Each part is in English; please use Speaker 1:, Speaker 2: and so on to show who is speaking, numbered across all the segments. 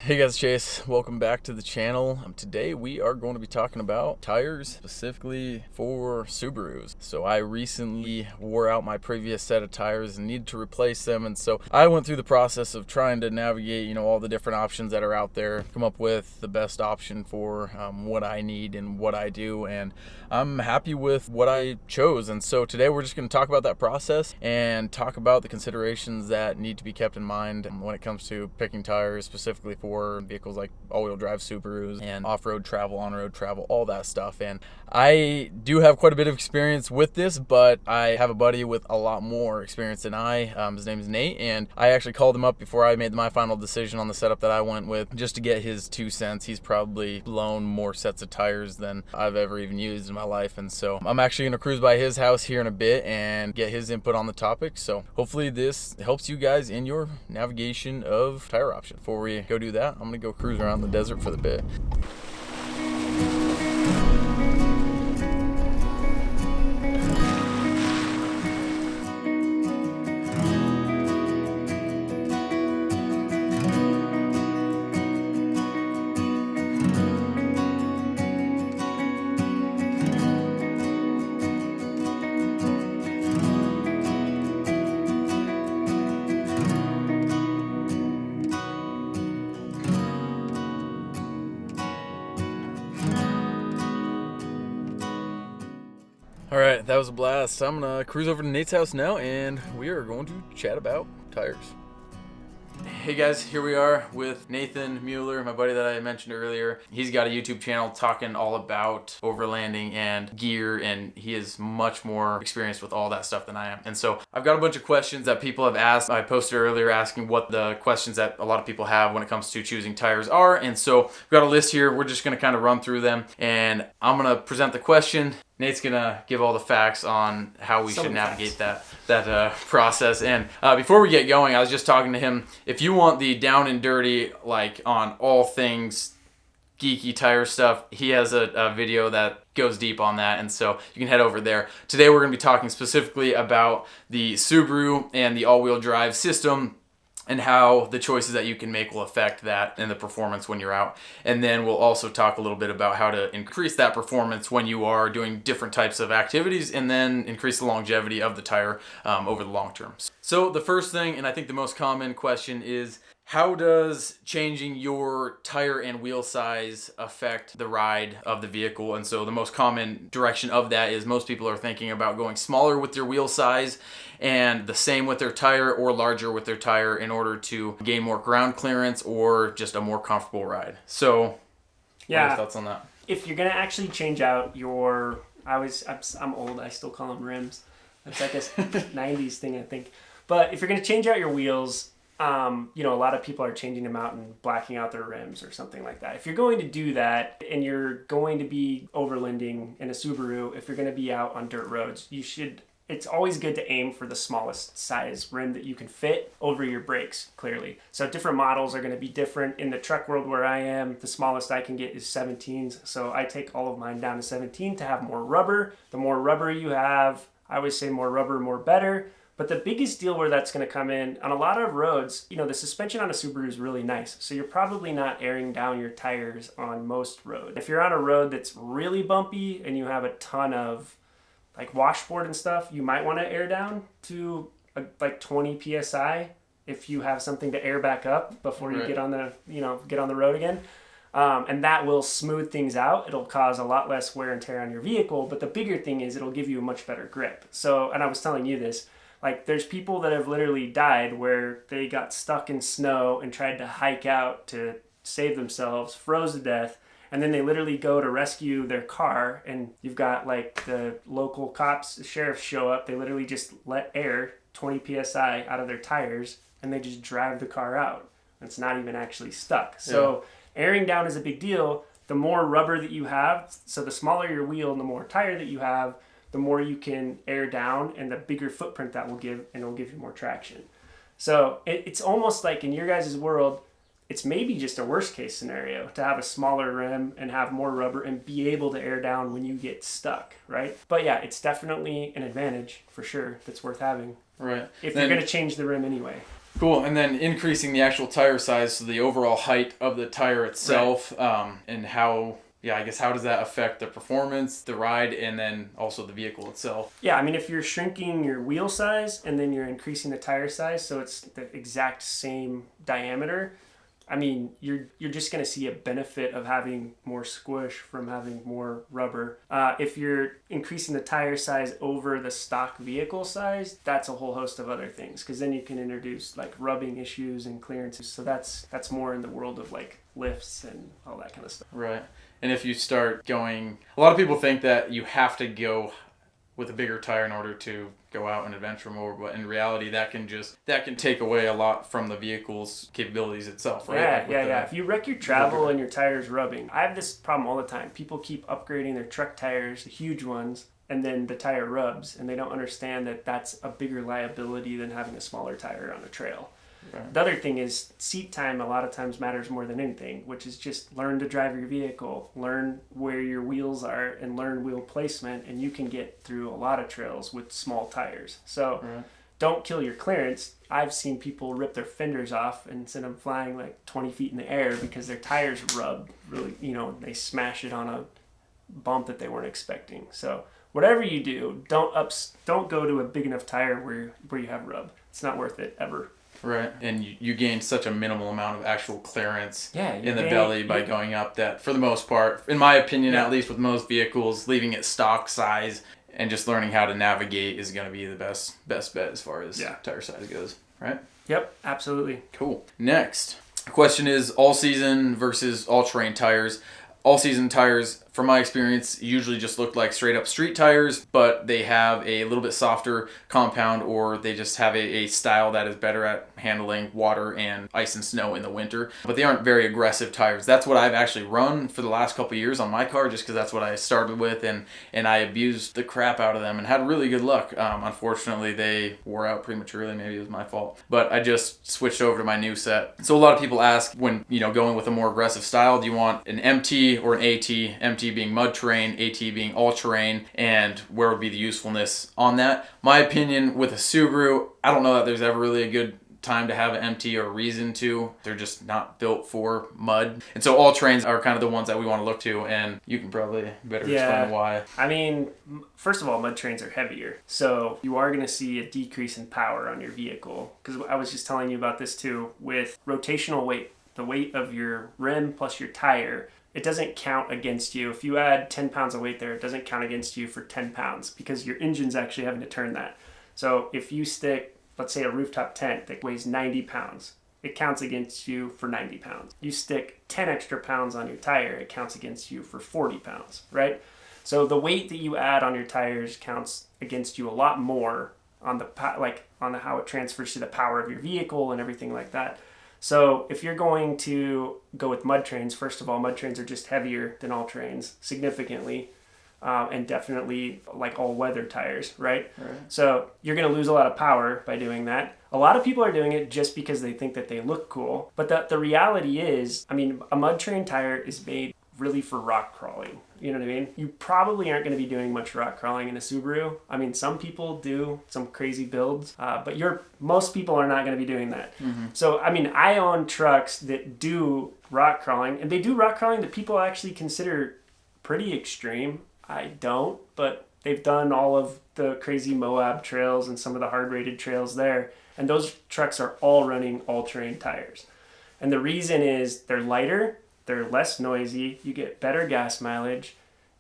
Speaker 1: Hey guys, Chase. Welcome back to the channel. Today we are going to be talking about tires specifically for Subarus. So I recently wore out my previous set of tires and needed to replace them, and so I went through the process of trying to navigate, all the different options that are out there, come up with the best option for what I need and what I do, and I'm happy with what I chose. And so today we're just going to talk about that process and talk about the considerations that need to be kept in mind when it comes to picking tires specifically for vehicles like all-wheel drive Subarus and off-road travel, on-road travel, all that stuff. And I do have quite a bit of experience with this, but I have a buddy with a lot more experience than I. His name is Nate, and I actually called him up before I made my final decision on the setup that I went with, just to get his 2 cents. He's probably blown more sets of tires than I've ever even used in my life, and so I'm actually going to cruise by his house here in a bit and get his input on the topic. So hopefully this helps you guys in your navigation of tire options. Before we go do that, I'm gonna go cruise around the desert for the bit. All right, that was a blast. I'm gonna cruise over to Nate's house now, and we are going to chat about tires. Hey guys, here we are with Nathan Mueller, my buddy that I mentioned earlier. He's got a YouTube channel talking all about overlanding and gear, and he is much more experienced with all that stuff than I am. And so I've got a bunch of questions that people have asked. I posted earlier asking what the questions that a lot of people have when it comes to choosing tires are. And so we've got a list here. We're just gonna kind of run through them, and I'm gonna present the question. Nate's gonna give all the facts on how we should navigate that process. And before we get going, I was just talking to him. If you want the down and dirty, like on all things geeky tire stuff, he has a video that goes deep on that, and so you can head over there. Today we're gonna be talking specifically about the Subaru and the all-wheel drive system, and how the choices that you can make will affect that and the performance when you're out. And then we'll also talk a little bit about how to increase that performance when you are doing different types of activities, and then increase the longevity of the tire over the long term. So the first thing, and I think the most common question, is how does changing your tire and wheel size affect the ride of the vehicle? And so the most common direction of that is most people are thinking about going smaller with their wheel size and the same with their tire, or larger with their tire, in order to gain more ground clearance or just a more comfortable ride. So what are your thoughts on that?
Speaker 2: If you're going to actually change out your, I'm old, I still call them rims. It's like this 90s thing, I think. But if you're going to change out your wheels, a lot of people are changing them out and blacking out their rims or something like that. If you're going to do that and you're going to be overlanding in a Subaru, if you're going to be out on dirt roads, it's always good to aim for the smallest size rim that you can fit over your brakes, clearly. So different models are going to be different. In the truck world where I am, the smallest I can get is 17s. So I take all of mine down to 17 to have more rubber. The more rubber you have, I always say more rubber, more better. But the biggest deal where that's going to come in, on a lot of roads, the suspension on a Subaru is really nice. So you're probably not airing down your tires on most roads. If you're on a road that's really bumpy and you have a ton of like washboard and stuff, you might want to air down to like 20 psi if you have something to air back up before you get on the road again. And that will smooth things out. It'll cause a lot less wear and tear on your vehicle, but the bigger thing is it'll give you a much better grip. So, and I was telling you this, like there's people that have literally died where they got stuck in snow and tried to hike out to save themselves, froze to death, and then they literally go to rescue their car, and you've got like the local cops, the sheriffs show up. They literally just let air 20 psi out of their tires, and they just drive the car out. It's not even actually stuck. So airing down is a big deal. The more rubber that you have, so the smaller your wheel and the more tire that you have, the more you can air down, and the bigger footprint that will give, and it'll give you more traction. So it's almost like in your guys' world, it's maybe just a worst case scenario to have a smaller rim and have more rubber and be able to air down when you get stuck, right? But yeah, it's definitely an advantage for sure that's worth having.
Speaker 1: Right.
Speaker 2: If you're going to change the rim anyway.
Speaker 1: Cool. And then increasing the actual tire size, so the overall height of the tire itself, and how, I guess, how does that affect the performance, the ride, and then also the vehicle itself?
Speaker 2: Yeah, I mean, if you're shrinking your wheel size and then you're increasing the tire size, so it's the exact same diameter, I mean, you're just going to see a benefit of having more squish from having more rubber. If you're increasing the tire size over the stock vehicle size, that's a whole host of other things, because then you can introduce like rubbing issues and clearances. So that's more in the world of like lifts and all that kind of stuff.
Speaker 1: Right. And if you start going, a lot of people think that you have to go with a bigger tire in order to go out and adventure more, but in reality that can take away a lot from the vehicle's capabilities itself, right?
Speaker 2: Yeah. If you wreck your travel and your tire's rubbing, I have this problem all the time. People keep upgrading their truck tires, the huge ones, and then the tire rubs, and they don't understand that that's a bigger liability than having a smaller tire on a trail. Right. The other thing is seat time a lot of times matters more than anything, which is just learn to drive your vehicle, learn where your wheels are, and learn wheel placement, and you can get through a lot of trails with small tires. So don't kill your clearance. I've seen people rip their fenders off and send them flying like 20 feet in the air because their tires rub really, they smash it on a bump that they weren't expecting. So whatever you do, don't go to a big enough tire where you have rub. It's not worth it ever.
Speaker 1: Right, and you gain such a minimal amount of actual clearance in the belly by going up that, for the most part, in my opinion, at least with most vehicles, leaving it stock size and just learning how to navigate is going to be the best bet as far as tire size goes, right?
Speaker 2: Yep, absolutely.
Speaker 1: Cool. Next, the question is all-season versus all-terrain tires. All-season tires, from my experience, usually just look like straight-up street tires, but they have a little bit softer compound, or they just have a style that is better at handling water and ice and snow in the winter. But they aren't very aggressive tires. That's what I've actually run for the last couple of years on my car, just because that's what I started with, and I abused the crap out of them and had really good luck. Unfortunately, they wore out prematurely. Maybe it was my fault. But I just switched over to my new set. So a lot of people ask, when going with a more aggressive style, do you want an MT or an AT? MT being mud terrain, AT being all terrain, and where would be the usefulness on that? My opinion with a Subaru, I don't know that there's ever really a good time to have an MT or a reason to. They're just not built for mud. And so all terrains are kind of the ones that we want to look to, and you can probably better explain why.
Speaker 2: I mean, first of all, mud terrains are heavier. So you are going to see a decrease in power on your vehicle. Because I was just telling you about this too, with rotational weight, the weight of your rim plus your tire, it doesn't count against you. If you add 10 pounds of weight there, it doesn't count against you for 10 pounds because your engine's actually having to turn that. So if you stick, let's say, a rooftop tent that weighs 90 pounds, it counts against you for 90 pounds. You stick 10 extra pounds on your tire, it counts against you for 40 pounds, right? So the weight that you add on your tires counts against you a lot more on how it transfers to the power of your vehicle and everything like that. So if you're going to go with mud terrains, first of all, mud terrains are just heavier than all terrains significantly, and definitely like all weather tires, right? So you're going to lose a lot of power by doing that. A lot of people are doing it just because they think that they look cool. But the reality is, I mean, a mud terrain tire is made really for rock crawling. You know what I mean? You probably aren't going to be doing much rock crawling in a Subaru. I mean, some people do some crazy builds, but most people are not going to be doing that. Mm-hmm. So, I mean, I own trucks that do rock crawling, and they do rock crawling that people actually consider pretty extreme. I don't, but they've done all of the crazy Moab trails and some of the hard-rated trails there, and those trucks are all running all-terrain tires. And the reason is they're lighter, they're less noisy, you get better gas mileage,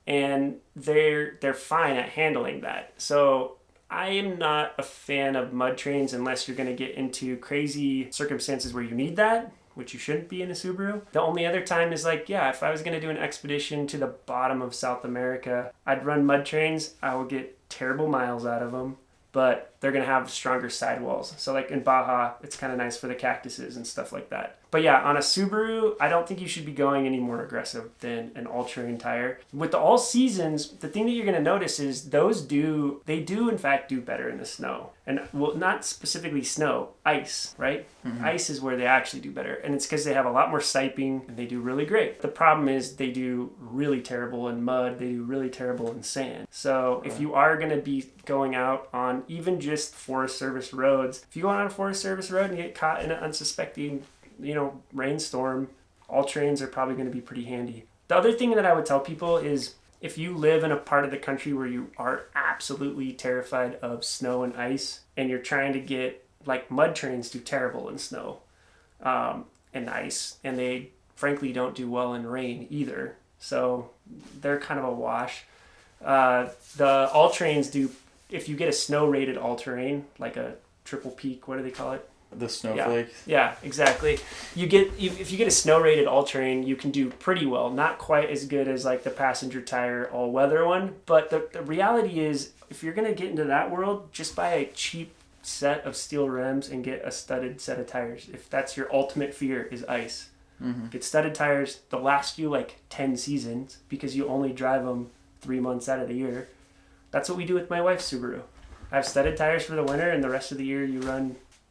Speaker 2: and they're fine at handling that. So I am not a fan of mud terrains unless you're going to get into crazy circumstances where you need that, which you shouldn't be in a Subaru. The only other time is if I was going to do an expedition to the bottom of South America, I'd run mud terrains. I would get terrible miles out of them, but they're going to have stronger sidewalls. So like in Baja, it's kind of nice for the cactuses and stuff like that. But yeah, on a Subaru, I don't think you should be going any more aggressive than an all-terrain tire. With the all-seasons, the thing that you're going to notice is they do in fact do better in the snow. And well, not specifically snow, ice, right? Mm-hmm. Ice is where they actually do better. And it's because they have a lot more siping and they do really great. The problem is they do really terrible in mud. They do really terrible in sand. So if you are going to be going out on even just Forest Service roads. If you go on a Forest Service road and get caught in an unsuspecting, rainstorm, all-terrains are probably going to be pretty handy. The other thing that I would tell people is if you live in a part of the country where you are absolutely terrified of snow and ice, and you're trying to get, like, mud trains do terrible in snow and ice, and they frankly don't do well in rain either. So they're kind of a wash. The all-terrains do, if you get a snow-rated all-terrain, like a triple peak, what do they call it?
Speaker 1: The snowflake.
Speaker 2: Yeah, exactly. If you get a snow-rated all-terrain, you can do pretty well. Not quite as good as like the passenger tire all-weather one, but the reality is, if you're gonna get into that world, just buy a cheap set of steel rims and get a studded set of tires. If that's your ultimate fear is ice, get studded tires. They'll last you like 10 seasons because you only drive them 3 months out of the year. That's what we do with my wife's Subaru. I have studded tires for the winter, and the rest of the year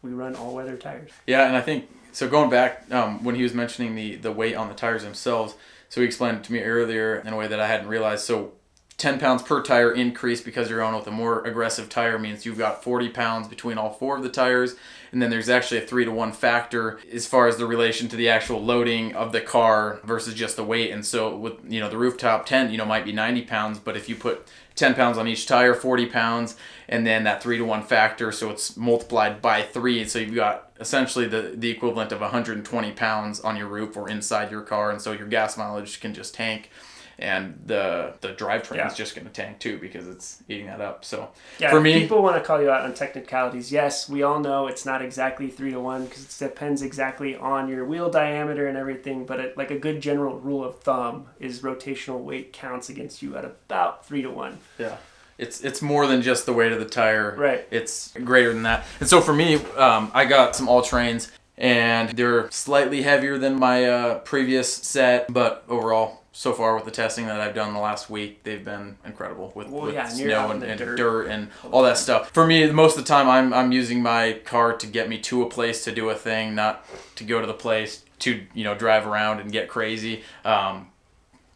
Speaker 2: we run all-weather tires.
Speaker 1: Yeah, and I think, so going back, when he was mentioning the weight on the tires themselves, so he explained it to me earlier in a way that I hadn't realized. So 10 pounds per tire increase because you're on with a more aggressive tire means you've got 40 pounds between all 4 of the tires. And then there's actually a 3-to-1 factor as far as the relation to the actual loading of the car versus just the weight. And so with, the rooftop tent, might be 90 pounds, but if you put 10 pounds on each tire, 40 pounds, and then that 3-to-1 factor, so it's multiplied by 3. So you've got essentially the equivalent of 120 pounds on your roof or inside your car. And so your gas mileage can just tank. And the drivetrain is just going to tank too because it's eating that up. So for me,
Speaker 2: people want to call you out on technicalities. Yes, we all know it's not exactly 3-to-1 because it depends exactly on your wheel diameter and everything. But like a good general rule of thumb is rotational weight counts against you at about 3-to-1.
Speaker 1: Yeah. It's more than just the weight of the tire.
Speaker 2: Right.
Speaker 1: It's greater than that. And so for me, I got some all-terrains, and they're slightly heavier than my previous set, but overall, so far with the testing that I've done the last week, they've been incredible with snow and dirt and all that stuff. For me, most of the time, I'm using my car to get me to a place to do a thing, not to go to the place to drive around and get crazy. Not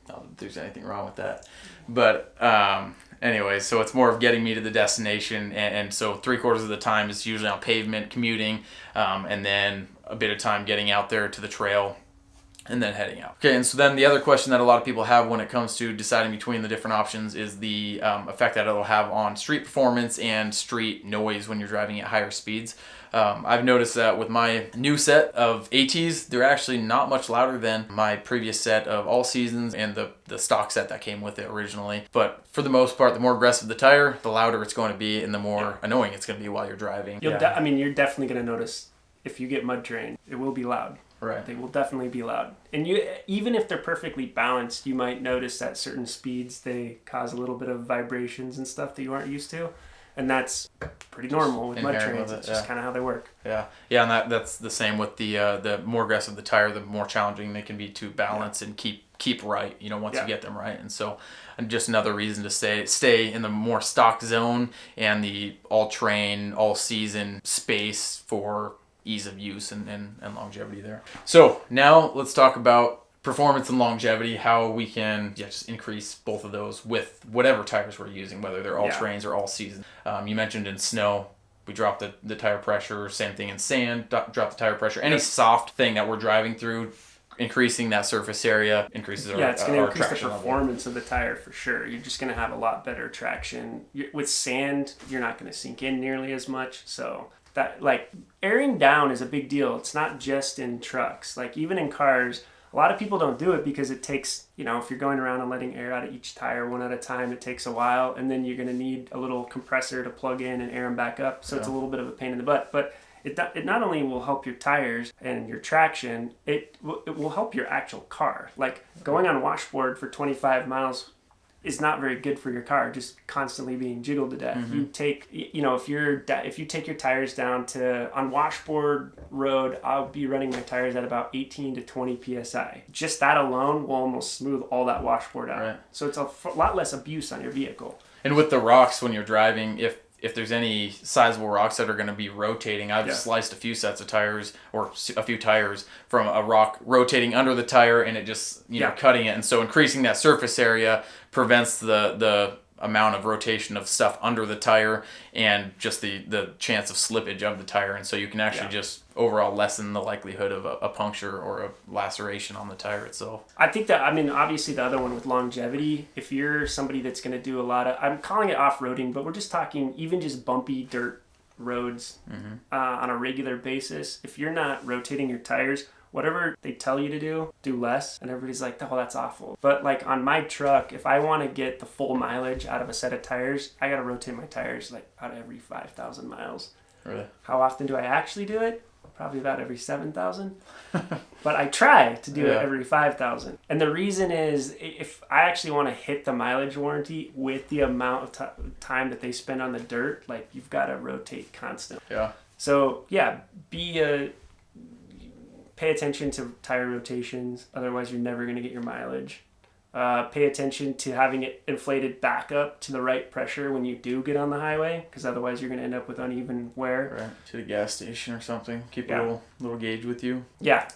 Speaker 1: that there's anything wrong with that, but anyway, so it's more of getting me to the destination, and so 3/4 of the time is usually on pavement commuting, and then a bit of time getting out there to the trail and then heading out. Okay, and so then the other question that a lot of people have when it comes to deciding between the different options is the effect that it'll have on street performance and street noise when you're driving at higher speeds. I've noticed that with my new set of ATs, they're actually not much louder than my previous set of all seasons and the stock set that came with it originally. But for the most part, the more aggressive the tire, the louder it's going to be and the more annoying it's going to be while you're driving.
Speaker 2: You're definitely going to notice if you get mud terrain, it will be loud.
Speaker 1: Right.
Speaker 2: They will definitely be loud. And even if they're perfectly balanced, you might notice at certain speeds they cause a little bit of vibrations and stuff that you aren't used to. And that's pretty normal with mud trains. It's just kind of how they work.
Speaker 1: Yeah, and that's the same with the more aggressive the tire, the more challenging they can be to balance and keep right. Once you get them right. And so, and just another reason to stay in the more stock zone and the all-terrain, all-season space for ease of use and longevity there. So now let's talk about performance and longevity, how we can just increase both of those with whatever tires we're using, whether they're all-terrains or all-season. You mentioned in snow, we drop the tire pressure. Same thing in sand, drop the tire pressure. Any soft thing that we're driving through, increasing that surface area increases our
Speaker 2: it's going to increase the
Speaker 1: traction
Speaker 2: performance of the tire for sure. You're just going to have a lot better traction. With sand, you're not going to sink in nearly as much. So that, like, airing down is a big deal. It's not just in trucks. Like, even in cars, a lot of people don't do it because it takes, if you're going around and letting air out of each tire one at a time, it takes a while, and then you're going to need a little compressor to plug in and air them back up. So it's a little bit of a pain in the butt. But it not only will help your tires and your traction, it will help your actual car. Like, going on washboard for 25 miles is not very good for your car, just constantly being jiggled to death.
Speaker 1: Mm-hmm.
Speaker 2: You take, if you take your tires down to, on washboard road, I'll be running my tires at about 18 to 20 PSI. Just that alone will almost smooth all that washboard out. Right. So it's a lot less abuse on your vehicle.
Speaker 1: And with the rocks when you're driving, if there's any sizable rocks that are going to be rotating, I've sliced a few sets of tires or a few tires from a rock rotating under the tire and it just, cutting it. And so increasing that surface area prevents the amount of rotation of stuff under the tire and just the chance of slippage of the tire. And so you can actually just overall lessen the likelihood of a puncture or a laceration on the tire itself.
Speaker 2: I think that, I mean, obviously the other one with longevity, if you're somebody that's going to do a lot of, I'm calling it off-roading, but we're just talking even just bumpy dirt roads on a regular basis. If you're not rotating your tires, whatever they tell you to do less. And everybody's like, oh, that's awful. But like on my truck, if I want to get the full mileage out of a set of tires, I got to rotate my tires like out every 5,000 miles.
Speaker 1: Really?
Speaker 2: How often do I actually do it? Probably about every 7,000. But I try to do it every 5,000. And the reason is if I actually want to hit the mileage warranty with the amount of time that they spend on the dirt, like you've got to rotate constantly.
Speaker 1: Yeah.
Speaker 2: So yeah, pay attention to tire rotations. Otherwise, you're never going to get your mileage. Pay attention to having it inflated back up to the right pressure when you do get on the highway, because otherwise you're going to end up with uneven wear.
Speaker 1: Right, to the gas station or something. Keep a little gauge with you.
Speaker 2: Yeah.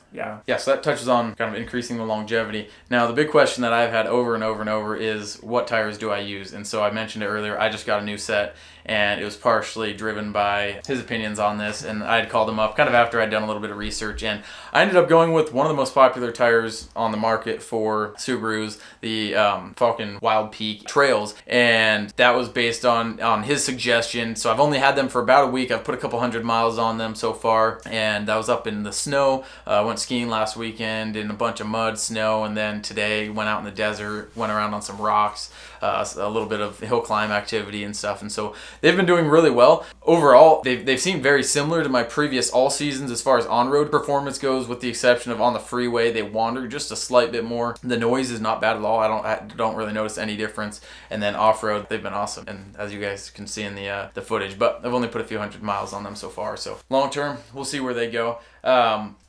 Speaker 1: So that touches on kind of increasing the longevity. Now, the big question that I've had over and over and over is, what tires do I use? And so I mentioned it earlier, I just got a new set, and it was partially driven by his opinions on this, and I had called him up kind of after I'd done a little bit of research, and I ended up going with one of the most popular tires on the market for Subarus, the Falken Wild Peak Trails, and that was based on his suggestion. So I've only had them for about a week. I've put a couple 100 miles on them so far, and I was up in the snow. Went skiing last weekend in a bunch of mud, snow, and then today went out in the desert, went around on some rocks, a little bit of hill climb activity and stuff, and so they've been doing really well. Overall, they've seemed very similar to my previous all seasons as far as on-road performance goes, with the exception of on the freeway, they wander just a slight bit more. The noise is not bad at all. I don't really notice any difference. And then off-road, they've been awesome, and as you guys can see in the footage, but I've only put a few 100 miles on them so far, so long term, we'll see where they go.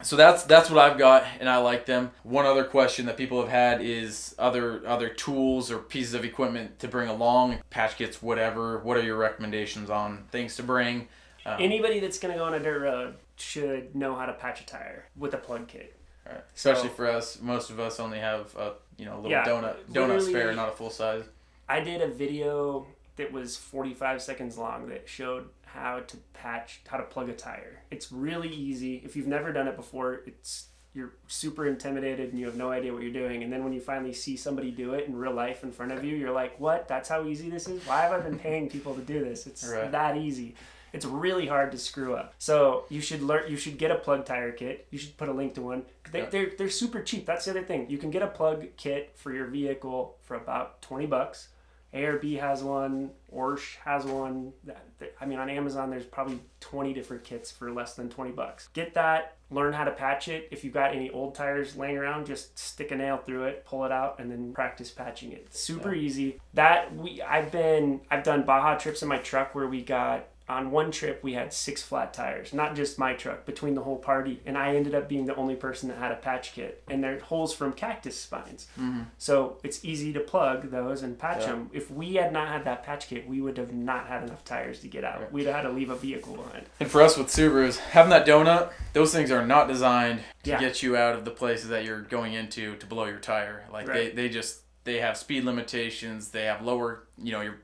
Speaker 1: So that's what I've got, and I like them. One other question that people have had is other tools or pieces of equipment to bring along, patch kits, whatever. What are your recommendations on things to bring?
Speaker 2: Anybody that's going to go on a dirt road should know how to patch a tire with a plug kit.
Speaker 1: Right. Especially for us, most of us only have a little donut spare, not a full size. I
Speaker 2: did a video that was 45 seconds long that showed how to plug a tire. It's really easy. If you've never done it before, you're super intimidated and you have no idea what you're doing. And then when you finally see somebody do it in real life in front of you, you're like, what? That's how easy this is? Why have I been paying people to do this? It's that easy. It's really hard to screw up. So you should get a plug tire kit. You should put a link to one. They're super cheap. That's the other thing. You can get a plug kit for your vehicle for about $20. ARB has one, Orsch has one. I mean, on Amazon, there's probably 20 different kits for less than $20. Get that, learn how to patch it. If you've got any old tires laying around, just stick a nail through it, pull it out, and then practice patching it. Super easy. I've done Baja trips in my truck where on one trip, we had 6 flat tires, not just my truck, between the whole party. And I ended up being the only person that had a patch kit. And they're holes from cactus spines. Mm-hmm. So it's easy to plug those and patch them. If we had not had that patch kit, we would have not had enough tires to get out. Right. We'd have had to leave a vehicle behind. And for us with Subarus, having that donut, those things are not designed to get you out of the places that you're going into to blow your tire. Like they have speed limitations. They have lower, your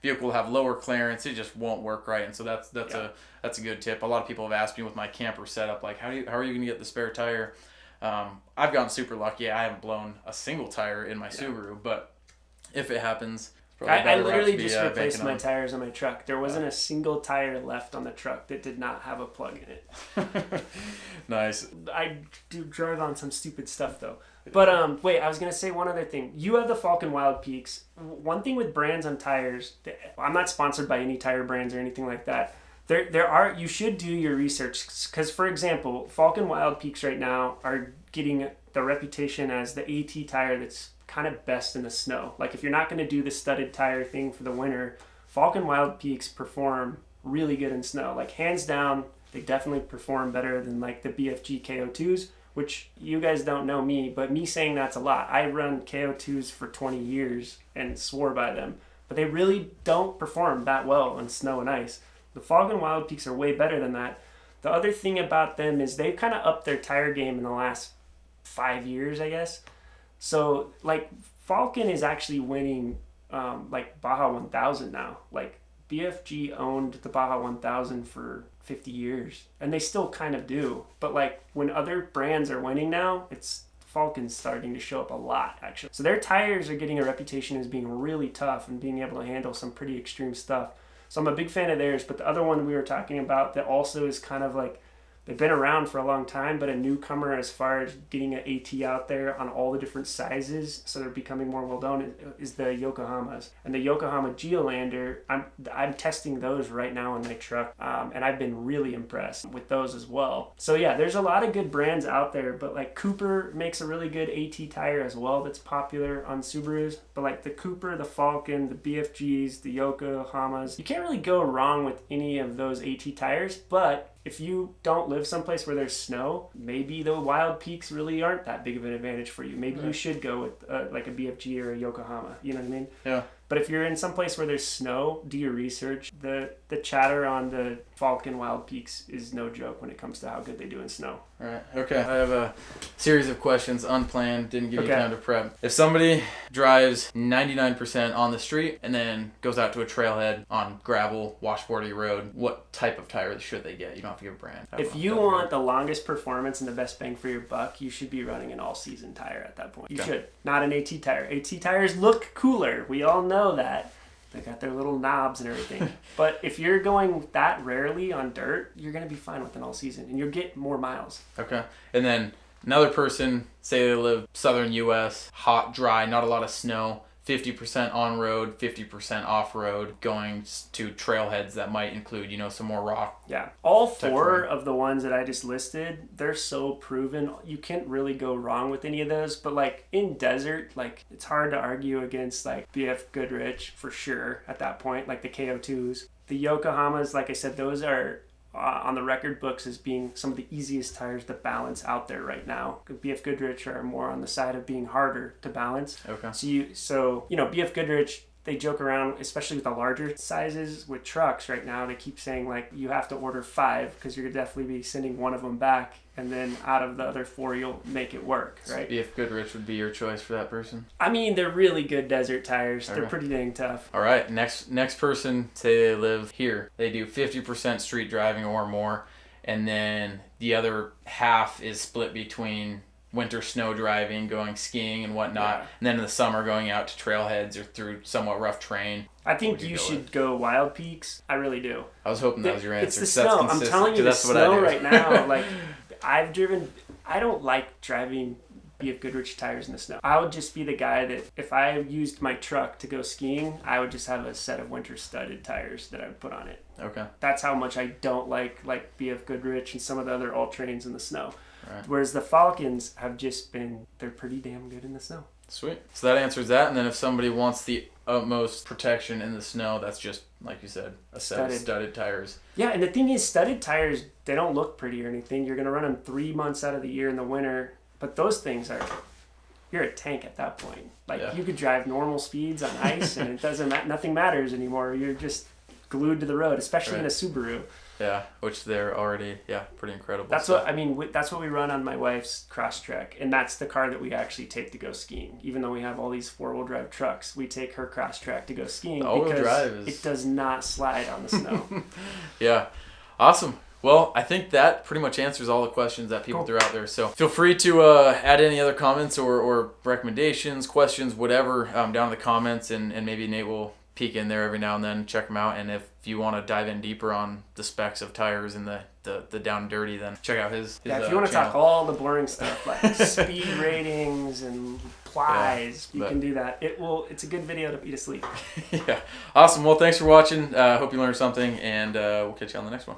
Speaker 2: vehicle will have lower clearance. It just won't work right, and so that's a good tip. A lot of people have asked me with my camper setup, like how are you going to get the spare tire? I've gotten super lucky. I haven't blown a single tire in my Subaru, but if it happens, I literally just replaced my tires on my truck. There wasn't a single tire left on the truck that did not have a plug in it. Nice. I do drive on some stupid stuff though. But wait, I was gonna say one other thing. You have the Falken Wild Peaks. One thing with brands on tires, I'm not sponsored by any tire brands or anything like that. You should do your research, because for example, Falken Wild Peaks right now are getting the reputation as the AT tire that's kind of best in the snow. Like if you're not gonna do the studded tire thing for the winter, Falken Wild Peaks perform really good in snow. Like hands down, they definitely perform better than like the BFG KO2s. Which you guys don't know me, but me saying that's a lot. I run KO2s for 20 years and swore by them, but they really don't perform that well on snow and ice. The Falken Wild Peaks are way better than that. The other thing about them is they've kind of upped their tire game in the last 5 years, I guess. So like Falken is actually winning like Baja 1000 now. Like BFG owned the Baja 1000 for 50 years, and they still kind of do. But like when other brands are winning now, it's Falcon's starting to show up a lot, actually. So their tires are getting a reputation as being really tough and being able to handle some pretty extreme stuff. So I'm a big fan of theirs. But the other one we were talking about that also is kind of like, they've been around for a long time, but a newcomer as far as getting an AT out there on all the different sizes, so they're becoming more well known, is the Yokohamas. And the Yokohama Geolander, I'm testing those right now in my truck, and I've been really impressed with those as well. So yeah, there's a lot of good brands out there, but like Cooper makes a really good AT tire as well that's popular on Subarus. But like the Cooper, the Falcon, the BFGs, the Yokohamas, you can't really go wrong with any of those AT tires, but if you don't live someplace where there's snow, maybe the Wild Peaks really aren't that big of an advantage for you. Maybe you should go with like a BFG or a Yokohama. You know what I mean?
Speaker 1: Yeah.
Speaker 2: But if you're in some place where there's snow, do your research. The chatter on the Falcon Wild Peaks is no joke when it comes to how good they do in snow.
Speaker 1: All right. Okay. I have a series of questions, unplanned, didn't give you time to prep. If somebody drives 99% on the street and then goes out to a trailhead on gravel, washboardy road, what type of tire should they get? You don't have to give a brand.
Speaker 2: If you want the longest performance and the best bang for your buck, you should be running an all-season tire at that point. You should. Not an AT tire. AT tires look cooler. We all know that. They got their little knobs and everything. But if you're going that rarely on dirt, you're going to be fine with an all-season, and you'll get more miles.
Speaker 1: Okay. And then another person, say they live southern U.S., hot, dry, not a lot of snow, 50% on-road, 50% off-road, going to trailheads that might include, some more rock.
Speaker 2: Yeah. All four of the ones that I just listed, they're so proven. You can't really go wrong with any of those. But, like, in desert, like, it's hard to argue against, like, BF Goodrich for sure at that point, like the KO2s. The Yokohamas, like I said, those are on the record books as being some of the easiest tires to balance out there right now. BF Goodrich are more on the side of being harder to balance.
Speaker 1: Okay.
Speaker 2: So BF Goodrich, they joke around, especially with the larger sizes with trucks right now. They keep saying, like, you have to order 5 because you're definitely be sending one of them back, and then out of the other 4 you'll make it work, right?
Speaker 1: So BF Goodrich would be your choice for that person?
Speaker 2: I mean, they're really good desert tires. Okay. They're pretty dang tough.
Speaker 1: All right, next person, say they live here. They do 50% street driving or more, and then the other half is split between winter snow driving, going skiing and whatnot, and then in the summer going out to trailheads or through somewhat rough terrain.
Speaker 2: I think you should go Wild Peaks. I really do.
Speaker 1: I was hoping that was your answer.
Speaker 2: It's the snow. I'm telling you, the snow right now. Like, I don't like driving BF Goodrich tires in the snow. I would just be the guy that if I used my truck to go skiing, I would just have a set of winter studded tires that I would put on it.
Speaker 1: Okay. That's
Speaker 2: how much I don't like BF Goodrich and some of the other all-terrains in the snow.
Speaker 1: Right.
Speaker 2: Whereas the Falcons have they're pretty damn good in the snow.
Speaker 1: Sweet. So that answers that. And then if somebody wants the utmost protection in the snow, that's just, like you said, a set of studded tires.
Speaker 2: Yeah, and the thing is, studded tires, they don't look pretty or anything. You're going to run them 3 months out of the year in the winter. But those things you're a tank at that point. You could drive normal speeds on ice and nothing matters anymore. You're just glued to the road, especially in a Subaru.
Speaker 1: Yeah, which they're already, pretty incredible.
Speaker 2: That's what we run on my wife's Crosstrek, and that's the car that we actually take to go skiing. Even though we have all these 4-wheel drive trucks, we take her Crosstrek to go skiing because it does not slide on the snow.
Speaker 1: Yeah, awesome. Well, I think that pretty much answers all the questions that people threw out there. So feel free to add any other comments or recommendations, questions, whatever, down in the comments, and maybe Nate will peek in there every now and then, check them out. And if you want to dive in deeper on the specs of tires and the down and dirty, then check out his
Speaker 2: if you want to talk all the boring stuff like speed ratings and plies, you can do that. It's a good video to be to sleep.
Speaker 1: Yeah, awesome. Well, thanks for watching. Hope you learned something, and we'll catch you on the next one.